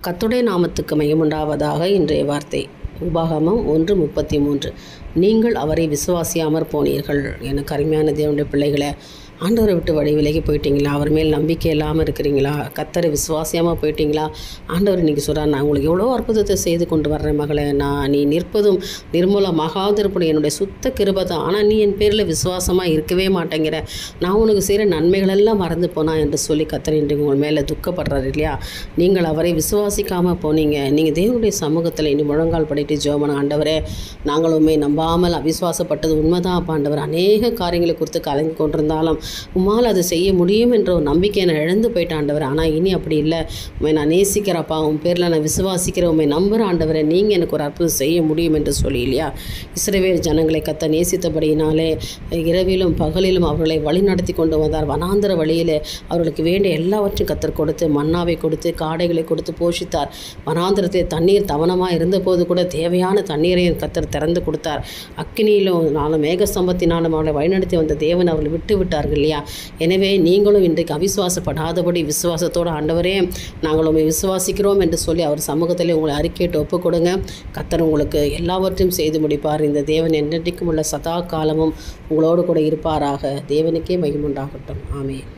கர்த்தருடைய நாமத்துக்கு மகிமையுண்டாவதாக. இன்றைய வார்த்தை உபாகமம் 1:33. நீங்கள் அவரை விசுவாசியாமற் போனீர்கள். எனக்கு அருமையான தேவனுடைய பிள்ளைகளை, ஆண்டவரை விட்டு வழி விலகி போயிட்டீங்களா? அவர் மேல் நம்பிக்கை இல்லாமல் இருக்கிறீங்களா? கர்த்தரை விசுவாசியாமல் போயிட்டீங்களா? ஆண்டவர் இன்றைக்கி சொல்கிறார், நான் உங்களுக்கு எவ்வளோ அற்புதத்தை செய்து கொண்டு வர்றேன் மகளே. நீ நிற்பதும் நிர்மூலமாகாதிருப்பது என்னுடைய சுத்த கிருபை தான். ஆனால் நீ என் பேரில் விசுவாசமாக இருக்கவே மாட்டேங்கிற. நான் உனக்கு செய்கிற நன்மைகளெல்லாம் மறந்து போனா என்று சொல்லி கர்த்தர் இன்றைக்கு உங்கள் மேலே துக்கப்படுறாரு இல்லையா? நீங்கள் அவரை விசுவாசிக்காமல் போனீங்க. நீங்கள் தேவனுடைய சமூகத்தில் இனி முழங்கால் படிட்டு ஜெபம், ஆண்டவரே நாங்களுமே நம்பாமல் அவிசுவாசப்பட்டது உண்மைதான் அப்பா ஆண்டவர். அநேக காரியங்களை குறித்து கலங்கி கொண்டிருந்தாலும் உம்மால் அதை செய்ய முடியும் என்ற ஒரு நம்பிக்கையை நான் இழந்து போயிட்டேன் ஆண்டவர். ஆனால் இனி அப்படி இல்லை. உண்மை நான் நேசிக்கிறப்பா, உன் பேரில் நான் விசுவாசிக்கிற, உண்மை நம்புகிற ஆண்டவரை, நீங்கள் எனக்கு ஒரு அற்புதம் செய்ய முடியும் என்று சொல்லி இல்லையா? இஸ்ரவேல் ஜனங்களை கர்த்தர் நேசித்தபடியினாலே இரவிலும் பகலிலும் அவர்களை வழி நடத்தி கொண்டு வந்தார். வனாந்தர வழியில் அவர்களுக்கு வேண்டிய எல்லாவற்றையும் கர்த்தர் கொடுத்து, மன்னாவை கொடுத்து, காடைகளை கொடுத்து போஷித்தார். வனாந்தரத்தில் தண்ணீர் தவனமாக இருந்தபோது கூட தேவையான தண்ணீரையும் கர்த்தர் திறந்து கொடுத்தார். அக்கினியிலும் நானும் மேகஸ்தம்பத்தினாலும் அவர்களை வழிநடத்தி வந்த தேவன் அவர்களை விட்டு விட்டார்கள் இல்லையா? எனவே நீங்களும் இன்றைக்கு அவிசுவாசப்படாதபடி விசுவாசத்தோடு, ஆண்டவரே நாங்கள் உண்மை விசுவாசிக்கிறோம் என்று சொல்லி அவர் சமூகத்திலே உங்களை அறிக்கையிட்டு ஒப்புக் கொடுங்க. கர்த்தர் உங்களுக்கு எல்லாவற்றையும் செய்து முடிப்பார். இந்த தேவன் என்றைக்கும் உள்ள சதா காலமும் உங்களோடு கூட இருப்பாராக. தேவனுக்கே மகிமை உண்டாகட்டும். ஆமென்.